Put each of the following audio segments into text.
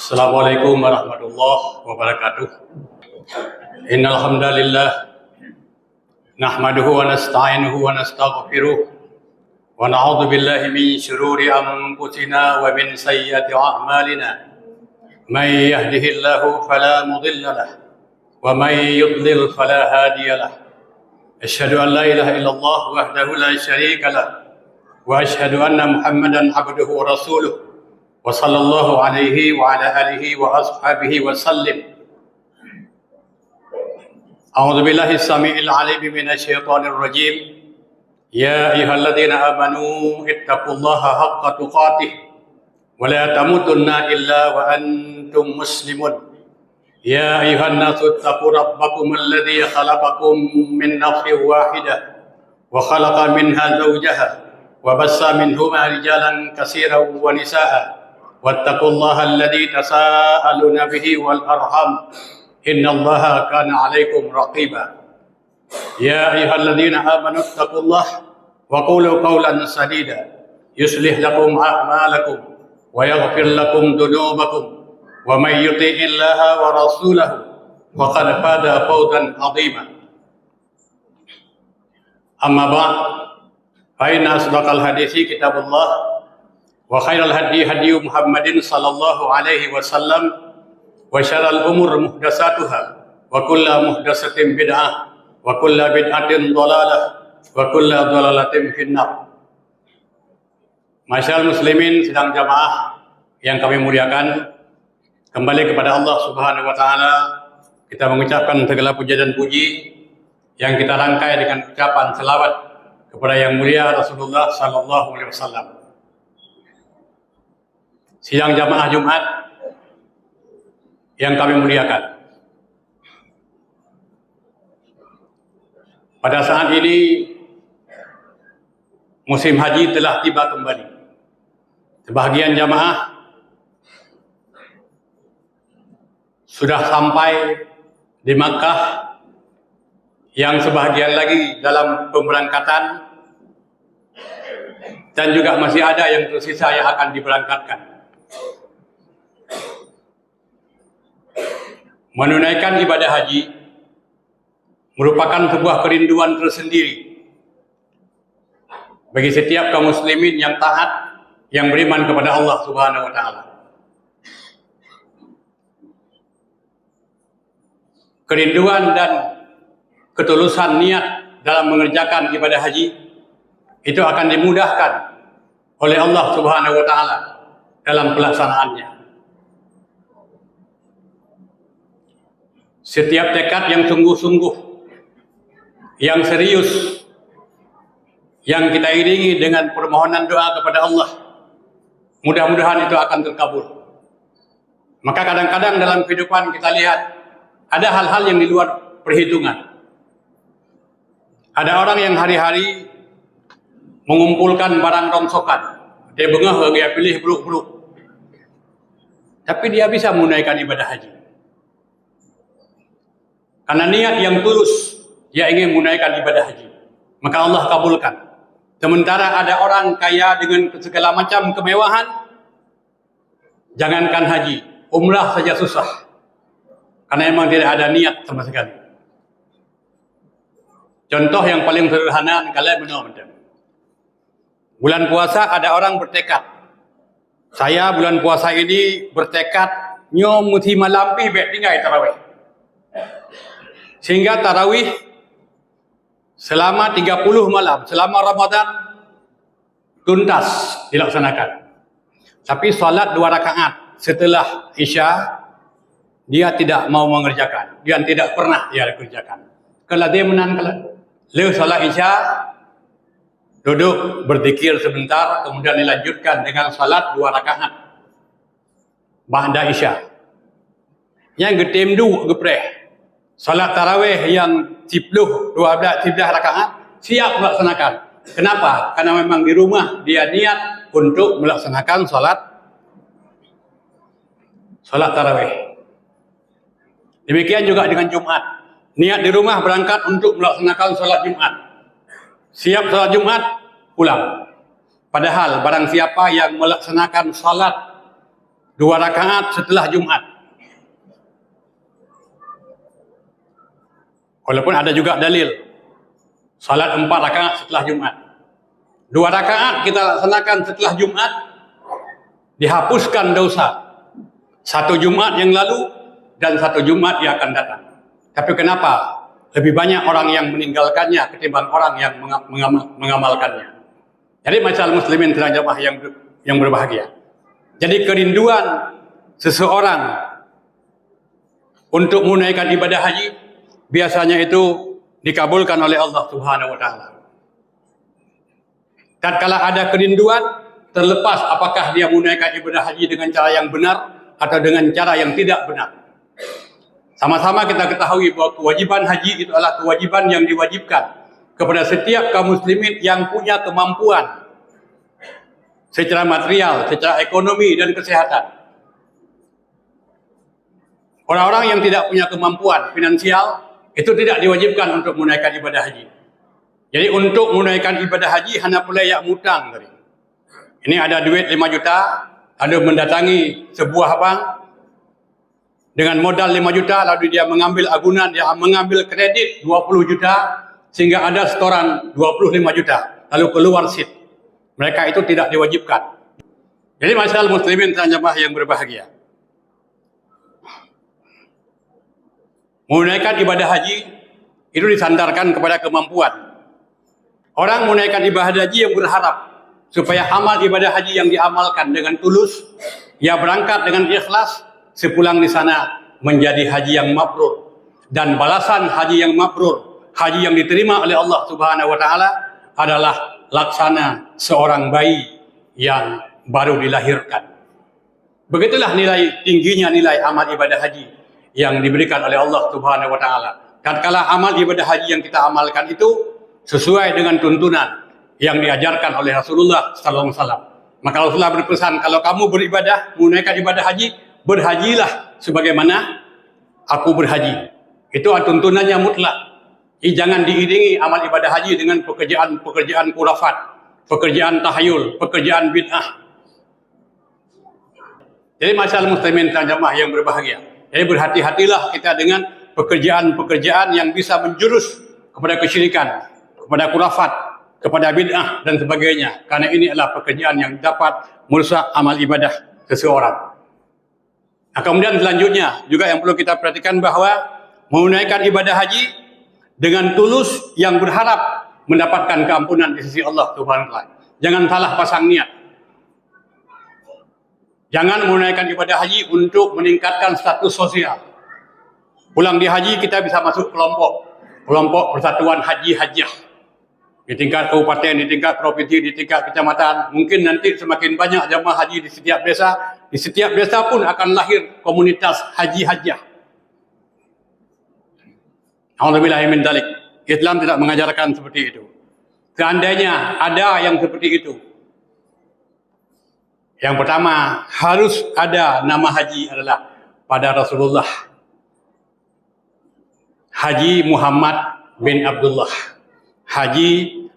Assalamualaikum warahmatullahi wabarakatuh. Innal hamdalillah nahmaduhu wa nasta'inuhu wa nastaghfiruh wa na'udzu billahi min shururi anfusina wa min sayyiati a'malina. May yahdihillahu fala mudilla lahu wa may yudlil fala hadiya lahu. Asyhadu an la ilaha illallah wahdahu la syarika lahu wa asyhadu anna Muhammadan abduhu wa rasuluh. Wa sallallahu alaihi wa ala alihi wa ashabihi wa sallim. A'udzu billahi as-sami'il 'alim minasy syaithanir rajim. Ya ayyuhalladzina amanu ittaqullaha haqqa tuqatih wa la tamutunna illa wa antum muslimun. Ya ayyuhan nasu ittaqu rabbakum alladzi khalaqakum min nafsin wahidah wa khalaqa minha zawjaha wa bassa minhuma rijalan katsiran wa nisaa'a. واتقوا الله الذي تساءلون به والأرحام إن الله كان عليكم رقيبا يا أيها الذين آمنوا اتقوا الله وقولوا قولا سديدا يصلح لكم أعمالكم ويغفر لكم ذنوبكم ومن يطع الله ورسوله فقد فاز فوزا عظيما أما بعد فإن أصدق الحديث كتاب الله wa khairal hadi hadi Muhammadin sallallahu alaihi wasallam wa syarrul umur muhdatsatuha wa kullu muhdatsatin bid'ah wa kullu bid'atin dhalalah wa kullu dhalalatin finnar. Masyaallah muslimin sidang jamaah yang kami muliakan, kembali kepada Allah Subhanahu wa taala kita mengucapkan segala puja dan puji yang kita rangkai dengan ucapan selawat kepada yang mulia Rasulullah sallallahu alaihi wasallam. Sidang jamaah Jumat yang kami muliakan, pada saat ini musim haji telah tiba kembali. Sebahagian jamaah sudah sampai di Makkah, yang sebahagian lagi dalam pemberangkatan, dan juga masih ada yang tersisa yang akan diberangkatkan. Menunaikan ibadah haji merupakan sebuah kerinduan tersendiri bagi setiap kaum muslimin yang taat, yang beriman kepada Allah Subhanahu wa taala. Kerinduan dan ketulusan niat dalam mengerjakan ibadah haji itu akan dimudahkan oleh Allah Subhanahu wa taala dalam pelaksanaannya. Setiap tekad yang sungguh-sungguh, yang serius, yang kita iringi dengan permohonan doa kepada Allah, mudah-mudahan itu akan terkabul. Maka kadang-kadang dalam kehidupan kita lihat ada hal-hal yang di luar perhitungan. Ada orang yang hari-hari mengumpulkan barang rongsokan, dia bengah, dia pilih beluk-beluk, tapi dia bisa menunaikan ibadah haji. Karena niat yang tulus, dia ingin menunaikan ibadah haji, maka Allah kabulkan. Sementara ada orang kaya dengan segala macam kemewahan, jangankan haji, umrah saja susah, karena memang tidak ada niat sama sekali. Contoh yang paling sederhana, kalian benar-benar bulan puasa ada orang bertekad, saya bulan puasa ini bertekad nyom muti malampi bet tinggal tarawih. Sehingga tarawih selama 30 malam, selama Ramadan tuntas dilaksanakan. Tapi salat 2 rakaat setelah Isya dia tidak mau mengerjakan, dia tidak pernah dia kerjakan. Kalau dia menang, lepas salat Isya duduk berzikir sebentar, kemudian dilanjutkan dengan salat 2 rakaat ba'da Isya. Yang getem du gepreh salat tarawih yang 12 rakaat siap melaksanakan. Kenapa? Karena memang di rumah dia niat untuk melaksanakan salat tarawih. Demikian juga dengan Jumat. Niat di rumah berangkat untuk melaksanakan salat Jumat. Siap salat Jumat, pulang. Padahal barang siapa yang melaksanakan salat 2 rakaat setelah Jumat. Walaupun ada juga dalil salat 4 rakaat setelah Jumat. 2 rakaat kita laksanakan setelah Jumat, dihapuskan dosa 1 Jumat yang lalu dan 1 Jumat yang akan datang. Tapi kenapa lebih banyak orang yang meninggalkannya ketimbang orang yang mengamalkannya? Jadi masyaallah muslimin dan jamaah yang berbahagia. Jadi kerinduan seseorang untuk menunaikan ibadah haji biasanya itu dikabulkan oleh Allah Subhanahu wa taala. Tatkala ada kerinduan, terlepas apakah dia menunaikan ibadah haji dengan cara yang benar atau dengan cara yang tidak benar. Sama-sama kita ketahui bahwa kewajiban haji itu adalah kewajiban yang diwajibkan kepada setiap kaum muslimin yang punya kemampuan secara material, secara ekonomi dan kesehatan. Orang-orang yang tidak punya kemampuan finansial itu tidak diwajibkan untuk menunaikan ibadah haji. Jadi untuk menunaikan ibadah haji hanya boleh yang mutang tadi. Ini ada duit 5 juta, ada mendatangi sebuah bank dengan modal 5 juta, lalu dia mengambil agunan, dia mengambil kredit 20 juta sehingga ada setoran 25 juta, lalu keluar seat. Mereka itu tidak diwajibkan. Jadi masyaallah muslimin dan jamaah yang berbahagia, menunaikan ibadah haji itu disandarkan kepada kemampuan. Orang menunaikan ibadah haji yang berharap supaya amal ibadah haji yang diamalkan dengan tulus, ia berangkat dengan ikhlas, sepulang di sana menjadi haji yang mabrur. Dan balasan haji yang mabrur, haji yang diterima oleh Allah Subhanahu wa taala adalah laksana seorang bayi yang baru dilahirkan. Begitulah tingginya nilai amal ibadah haji yang diberikan oleh Allah Subhanahu wa taala. Tatkala amal ibadah haji yang kita amalkan itu sesuai dengan tuntunan yang diajarkan oleh Rasulullah sallallahu alaihi wasallam, maka Rasulullah berpesan, kalau kamu beribadah, menunaikan ibadah haji, berhajilah sebagaimana aku berhaji. Itu tuntunannya mutlak. Jangan diiringi amal ibadah haji dengan pekerjaan khurafat, pekerjaan tahayul, pekerjaan bid'ah. Jadi masyaallah muslimin dan jamaah yang berbahagia, jadi berhati-hatilah kita dengan pekerjaan-pekerjaan yang bisa menjurus kepada kesyirikan, kepada khurafat, kepada bid'ah dan sebagainya. Karena ini adalah pekerjaan yang dapat merusak amal ibadah seseorang. Nah, kemudian selanjutnya juga yang perlu kita perhatikan bahwa menunaikan ibadah haji dengan tulus yang berharap mendapatkan keampunan di sisi Allah Subhanahu wa taala. Jangan salah pasang niat. Jangan menunaikan ibadah haji untuk meningkatkan status sosial. Pulang di haji kita bisa masuk kelompok persatuan haji hajah. Di tingkat kabupaten, di tingkat provinsi, di tingkat kecamatan. Mungkin nanti semakin banyak jamaah haji di setiap desa. Di setiap desa pun akan lahir komunitas haji hajah. Alhamdulillah min dzalik. Islam tidak mengajarkan seperti itu. Seandainya ada yang seperti itu, yang pertama harus ada nama haji adalah pada Rasulullah. Haji Muhammad bin Abdullah, Haji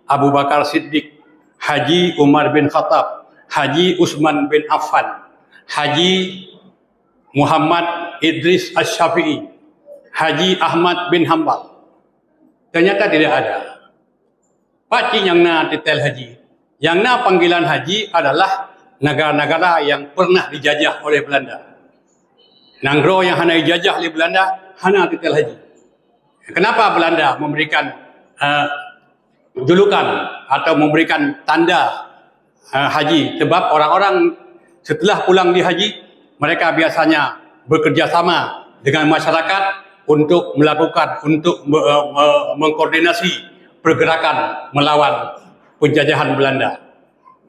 Abu Bakar Siddiq, Haji Umar bin Khattab, Haji Utsman bin Affan, Haji Muhammad Idris Asy-Syafi'i, Haji Ahmad bin Hambal. Ternyata tidak ada. Pakcik yang na titel haji. Yang na panggilan haji adalah negara-negara yang pernah dijajah oleh Belanda. Nanggro yang hana dijajah oleh Belanda, hana titel haji. Kenapa Belanda memberikan julukan atau memberikan tanda haji? Sebab orang-orang setelah pulang di haji, mereka biasanya bekerja sama dengan masyarakat untuk mengkoordinasi pergerakan melawan penjajahan Belanda.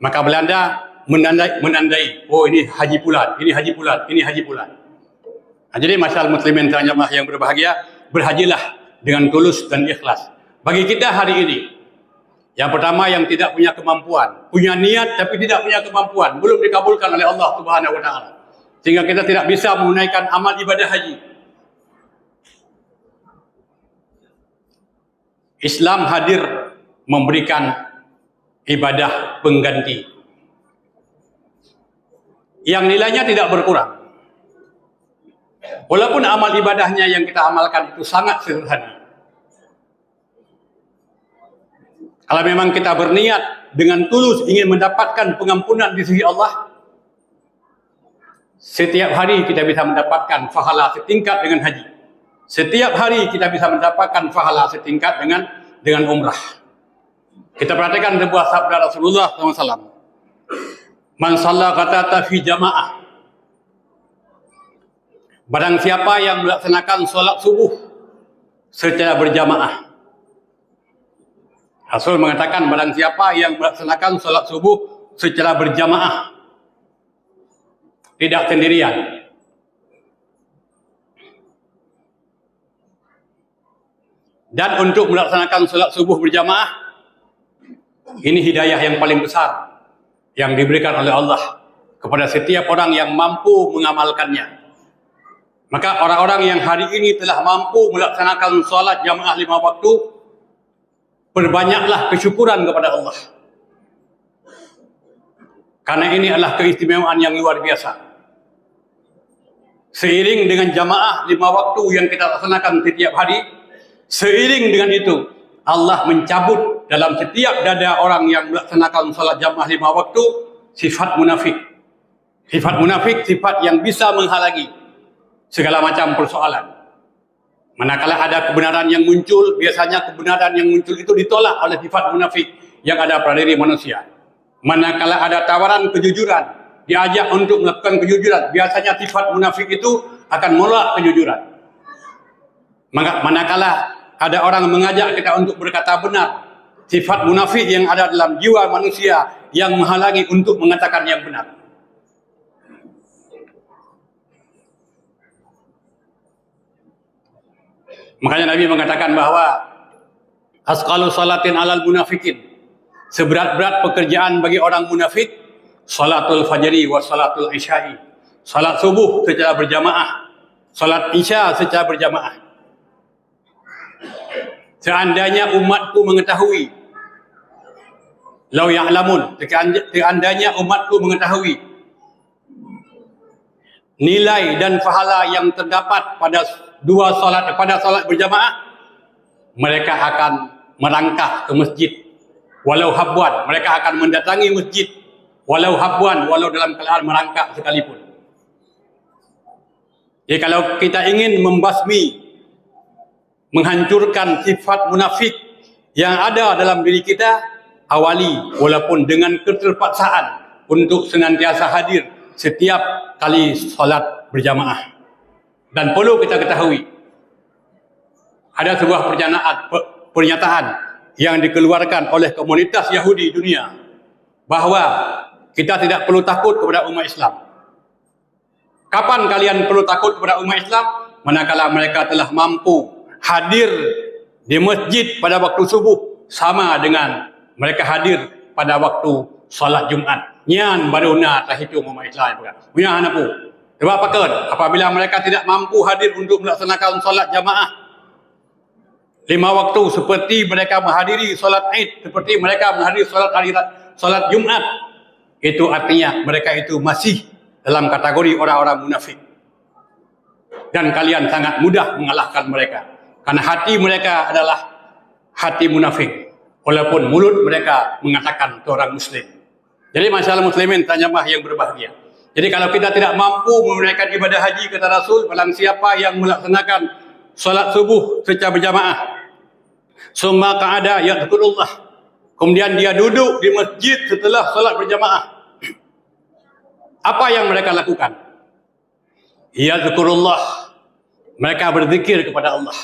Maka Belanda menandai, oh ini haji pulan, ini haji pulan, ini haji pulan. Nah, jadi masyaallah muslimin dan jamaah yang berbahagia, berhajilah dengan tulus dan ikhlas. Bagi kita hari ini, yang pertama yang tidak punya kemampuan, punya niat tapi tidak punya kemampuan, belum dikabulkan oleh Allah Subhanahu wa taala. Sehingga kita tidak bisa menunaikan amal ibadah haji. Islam hadir memberikan ibadah pengganti. yang nilainya tidak berkurang. Walaupun amal ibadahnya yang kita amalkan itu sangat sederhana. Kalau memang kita berniat dengan tulus ingin mendapatkan pengampunan di sisi Allah, setiap hari kita bisa mendapatkan pahala setingkat dengan haji. Setiap hari kita bisa mendapatkan pahala setingkat dengan umrah. Kita perhatikan sebuah sabda Rasulullah SAW. Man shalla qatata fi jamaah. Barang siapa yang melaksanakan solat subuh secara berjamaah. Rasul mengatakan barang siapa yang melaksanakan solat subuh secara berjamaah, tidak sendirian. Dan untuk melaksanakan solat subuh berjamaah, ini hidayah yang paling besar yang diberikan oleh Allah kepada setiap orang yang mampu mengamalkannya. Maka orang-orang yang hari ini telah mampu melaksanakan solat jamaah 5 waktu, berbanyaklah kesyukuran kepada Allah. Karena ini adalah keistimewaan yang luar biasa. Seiring dengan jamaah 5 waktu yang kita laksanakan setiap hari, seiring dengan itu Allah mencabut dalam setiap dada orang yang melaksanakan salat jamaah 5 waktu sifat munafik. Sifat munafik, sifat yang bisa menghalangi segala macam persoalan. Manakala ada kebenaran yang muncul, biasanya kebenaran yang muncul itu ditolak oleh sifat munafik yang ada pada diri manusia. Manakala ada tawaran kejujuran, diajak untuk melakukan kejujuran, biasanya sifat munafik itu akan menolak kejujuran. Manakala ada orang mengajak kita untuk berkata benar, sifat munafik yang ada dalam jiwa manusia yang menghalangi untuk mengatakan yang benar. Makanya Nabi mengatakan bahwa asqalu salatin alal munafikin, seberat-berat pekerjaan bagi orang munafik, salatul fajri wa salatul isya'i, salat subuh secara berjamaah, salat isya secara berjamaah. Seandainya umatku mengetahui, lau ya'lamun, seandainya umatku mengetahui nilai dan pahala yang terdapat pada pada salat berjamaah, mereka akan merangkak ke masjid walau habwan, mereka akan mendatangi masjid walau habwan, walau dalam keadaan merangkak sekalipun. Jadi kalau kita ingin membasmi, menghancurkan sifat munafik yang ada dalam diri kita, awali walaupun dengan keterpaksaan untuk senantiasa hadir setiap kali salat berjamaah. Dan perlu kita ketahui, ada sebuah pernyataan yang dikeluarkan oleh komunitas Yahudi dunia bahwa kita tidak perlu takut kepada umat Islam. Kapan kalian perlu takut kepada umat Islam? Manakala mereka telah mampu hadir di masjid pada waktu subuh sama dengan mereka hadir pada waktu salat Jumat. Nyan baruna tahitung umat Islam bukan. Punya anapu. Sebab apa kan? Apabila mereka tidak mampu hadir untuk melaksanakan solat jamaah 5 waktu, seperti mereka menghadiri solat Id, seperti mereka menghadiri solat Jumat, itu artinya mereka itu masih dalam kategori orang-orang munafik. Dan kalian sangat mudah mengalahkan mereka, karena hati mereka adalah hati munafik, walaupun mulut mereka mengatakan itu orang muslim. Jadi masalah muslimin jamaah yang berbahagia. Jadi kalau kita tidak mampu menunaikan ibadah haji, kata Rasul, barang siapa yang melaksanakan solat subuh secara berjamaah, summa qa'ada yadhkurullah, kemudian dia duduk di masjid setelah solat berjamaah, apa yang mereka lakukan? Yadhkurullah, mereka berzikir kepada Allah.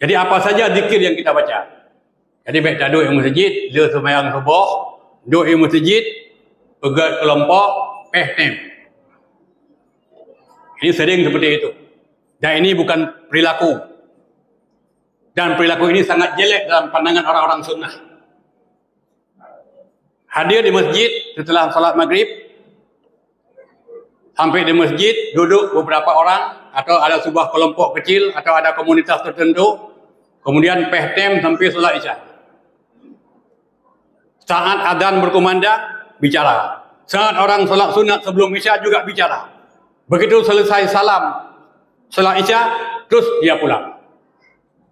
Jadi apa saja zikir yang kita baca? Jadi baik tak duduk di masjid, dia sembahyang subuh, duduk di masjid, pegat kelompok, tem. Ini sering seperti itu. Dan ini bukan perilaku. Dan perilaku ini sangat jelek dalam pandangan orang-orang sunnah. Hadir di masjid setelah salat maghrib, sampai di masjid, duduk beberapa orang, atau ada sebuah kelompok kecil, atau ada komunitas tertentu, kemudian tem sampai salat isya. Saat adzan berkumandang, bicara. Saat orang solat sunat sebelum Isya juga bicara. Begitu selesai salam solat Isya, terus dia pulang.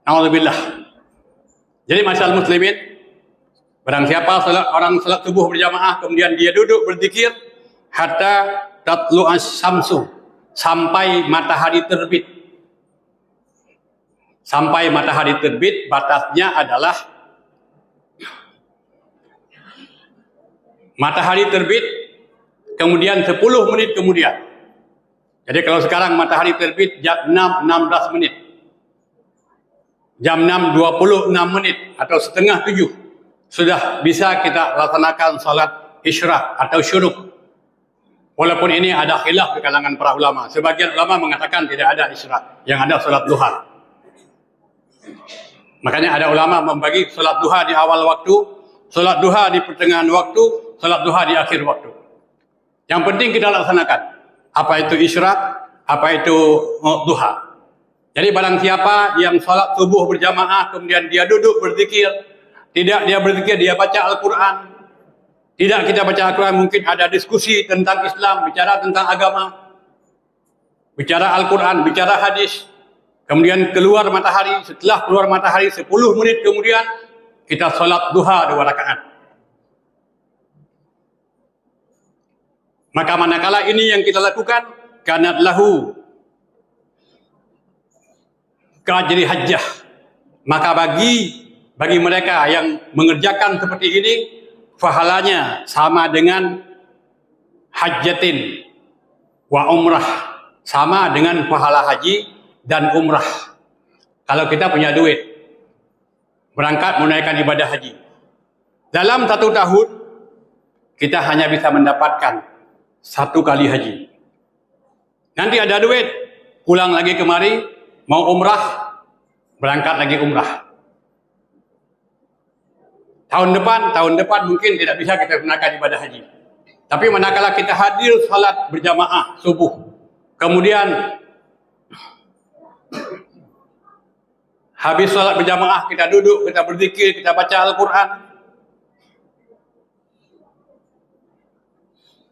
Alhamdulillah. Jadi masyaallah muslimin, barang siapa orang salat subuh berjamaah kemudian dia duduk berzikir hatta tatlu'as syamsu, sampai matahari terbit. Sampai matahari terbit, batasnya adalah matahari terbit kemudian 10 menit kemudian. Jadi kalau sekarang matahari terbit jam 6.16 menit. Jam 6.26 menit atau setengah 7 sudah bisa kita laksanakan salat isyraq atau syuruk. Walaupun ini ada khilaf di kalangan para ulama. Sebagian ulama mengatakan tidak ada isyraq, yang ada salat duha. Makanya ada ulama membagi salat duha di awal waktu, salat duha di pertengahan waktu, salat duha di akhir waktu. Yang penting kita laksanakan. Apa itu isyraq, apa itu duha. Jadi barang siapa yang salat subuh berjamaah kemudian dia duduk berzikir, tidak dia berzikir, dia baca Al-Quran. Tidak kita baca Al-Quran, mungkin ada diskusi tentang Islam, bicara tentang agama, bicara Al-Quran, bicara hadis. Kemudian keluar matahari, setelah keluar matahari 10 menit kemudian kita salat duha 2 rakaat. Maka manakala ini yang kita lakukan, kanat lahu ka'ajri hajjah, maka bagi mereka yang mengerjakan seperti ini, pahalanya sama dengan hajjatin wa umrah, sama dengan pahala haji dan umrah. Kalau kita punya duit berangkat menunaikan ibadah haji, dalam 1 tahun kita hanya bisa mendapatkan 1 kali haji. Nanti ada duit, pulang lagi kemari, mau umrah, berangkat lagi umrah. Tahun depan mungkin tidak bisa kita gunakan ibadah haji. Tapi manakala kita hadir salat berjamaah subuh, kemudian habis salat berjamaah kita duduk, kita berzikir, kita baca Al-Quran.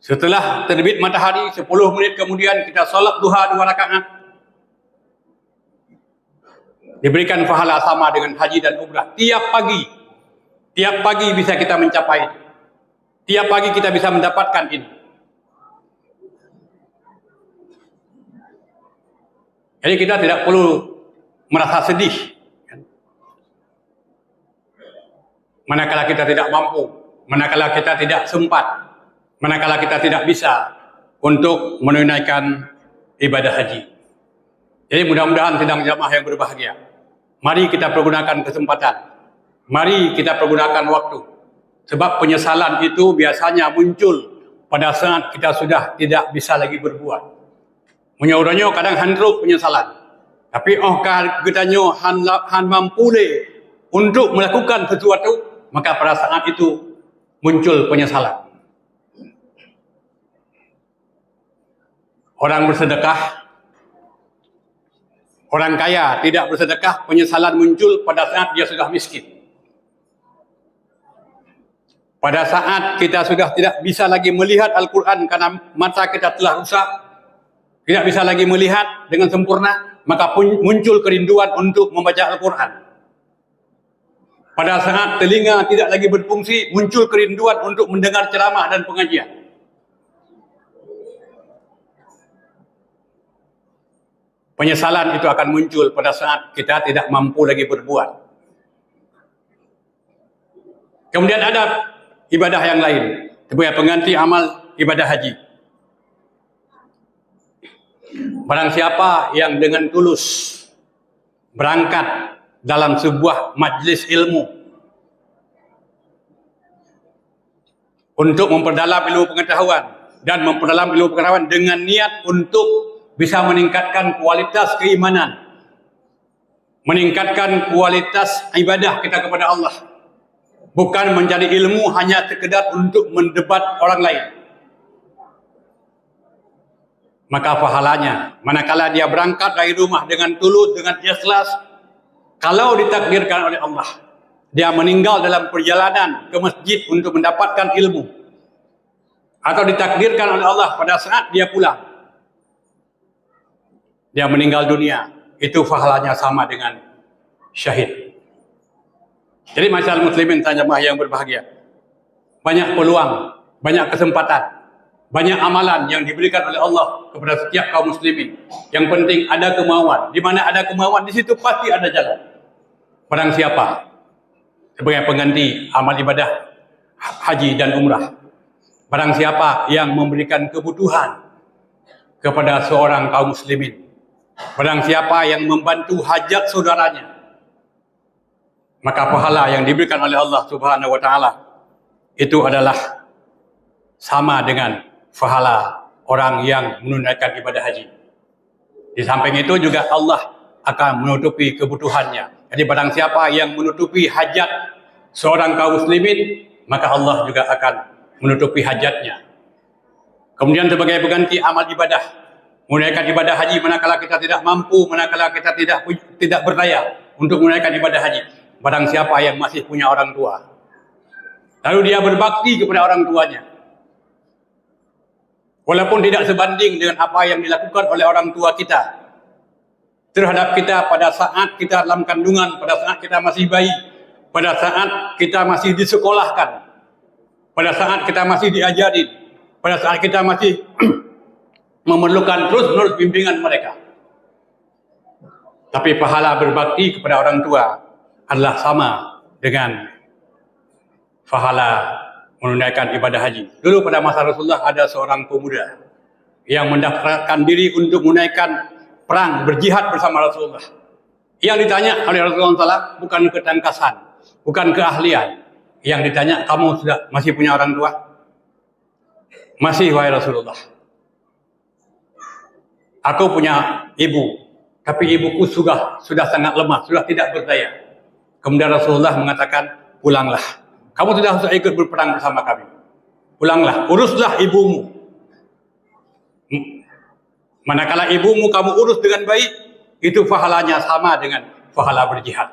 Setelah terbit matahari 10 menit kemudian kita salat duha 2 rakaat. Diberikan pahala sama dengan haji dan umrah. Tiap pagi bisa kita mencapai itu. Tiap pagi kita bisa mendapatkan ini. Jadi kita tidak perlu merasa sedih manakala kita tidak mampu, manakala kita tidak sempat, manakala kita tidak bisa untuk menunaikan ibadah haji. Jadi mudah-mudahan sidang jamaah yang berbahagia, mari kita pergunakan kesempatan, mari kita pergunakan waktu. Sebab penyesalan itu biasanya muncul pada saat kita sudah tidak bisa lagi berbuat. Menyoronyo kadang handruk penyesalan. Tapi katanya han mampu untuk melakukan sesuatu, maka pada saat itu muncul penyesalan. Orang bersedekah, orang kaya tidak bersedekah, penyesalan muncul pada saat dia sudah miskin. Pada saat kita sudah tidak bisa lagi melihat Al-Quran karena mata kita telah rusak, tidak bisa lagi melihat dengan sempurna, maka muncul kerinduan untuk membaca Al-Quran. Pada saat telinga tidak lagi berfungsi, muncul kerinduan untuk mendengar ceramah dan pengajian. Penyesalan itu akan muncul pada saat kita tidak mampu lagi berbuat. Kemudian ada ibadah yang lain, sebagai pengganti amal ibadah haji. Barang siapa yang dengan tulus berangkat dalam sebuah majlis ilmu untuk memperdalam ilmu pengetahuan dan memperdalam ilmu pengetahuan dengan niat untuk bisa meningkatkan kualitas keimanan, meningkatkan kualitas ibadah kita kepada Allah, bukan mencari ilmu hanya sekedar untuk mendebat orang lain, maka pahalanya manakala dia berangkat dari rumah dengan tulus, dengan ikhlas, kalau ditakdirkan oleh Allah, dia meninggal dalam perjalanan ke masjid untuk mendapatkan ilmu, atau ditakdirkan oleh Allah pada saat dia pulang, dia meninggal dunia, itu pahalanya sama dengan syahid. Jadi masyarakat muslimin dan jemaah yang berbahagia, banyak peluang, banyak kesempatan, banyak amalan yang diberikan oleh Allah kepada setiap kaum muslimin. Yang penting ada kemauan. Di mana ada kemauan, di situ pasti ada jalan. Barang siapa sebagai pengganti amal ibadah haji dan umrah, barang siapa yang memberikan kebutuhan kepada seorang kaum muslimin, barang siapa yang membantu hajat saudaranya, maka pahala yang diberikan oleh Allah Subhanahu wa taala itu adalah sama dengan pahala orang yang menunaikan ibadah haji. Di samping itu juga Allah akan menutupi kebutuhannya. Jadi barang siapa yang menutupi hajat seorang kaum muslimin, maka Allah juga akan menutupi hajatnya. Kemudian sebagai pengganti amal ibadah, menunaikan ibadah haji manakala kita tidak mampu, manakala kita tidak berdaya untuk menunaikan ibadah haji. Barang siapa yang masih punya orang tua, lalu dia berbakti kepada orang tuanya, walaupun tidak sebanding dengan apa yang dilakukan oleh orang tua kita terhadap kita pada saat kita dalam kandungan, pada saat kita masih bayi, pada saat kita masih disekolahkan, pada saat kita masih diajarin, pada saat kita masih memerlukan terus-menerus bimbingan mereka. Tapi pahala berbakti kepada orang tua adalah sama dengan pahala menunaikan ibadah haji. Dulu pada masa Rasulullah ada seorang pemuda yang mendaftarkan diri untuk menunaikan perang, berjihad bersama Rasulullah. Yang ditanya oleh Rasulullah SAW bukan ketangkasan, bukan keahlian. Yang ditanya, kamu masih punya orang tua? Masih, wahai Rasulullah. Aku punya ibu, tapi ibuku sudah sangat lemah, sudah tidak berdaya. Kemudian Rasulullah mengatakan, pulanglah. Kamu tidak usah ikut berperang bersama kami. Pulanglah, uruslah ibumu. Manakala ibumu kamu urus dengan baik, itu pahalanya sama dengan pahala berjihad.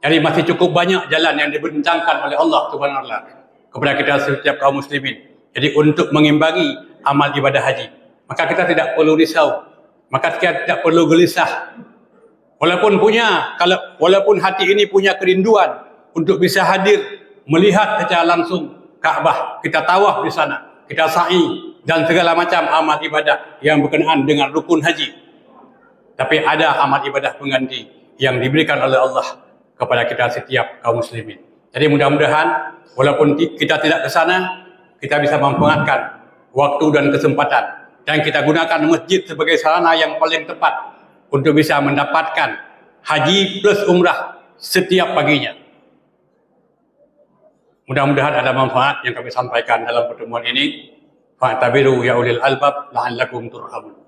Jadi masih cukup banyak jalan yang dibincangkan oleh Allah Subhanahu wa taala kepada kita setiap kaum muslimin. Jadi untuk mengimbangi amal ibadah haji, maka kita tidak perlu risau, maka kita tidak perlu gelisah. Walaupun hati ini punya kerinduan untuk bisa hadir melihat secara langsung Ka'bah, kita tawaf di sana, kita sa'i dan segala macam amal ibadah yang berkenaan dengan rukun haji. Tapi ada amal ibadah pengganti yang diberikan oleh Allah kepada kita setiap kaum muslimin. Jadi mudah-mudahan walaupun kita tidak ke sana, kita bisa memanfaatkan waktu dan kesempatan, dan kita gunakan masjid sebagai sarana yang paling tepat untuk bisa mendapatkan haji plus umrah setiap paginya. Mudah-mudahan ada manfaat yang kami sampaikan dalam pertemuan ini. Fa'tabiru ya ulil albab la'allakum turhamun.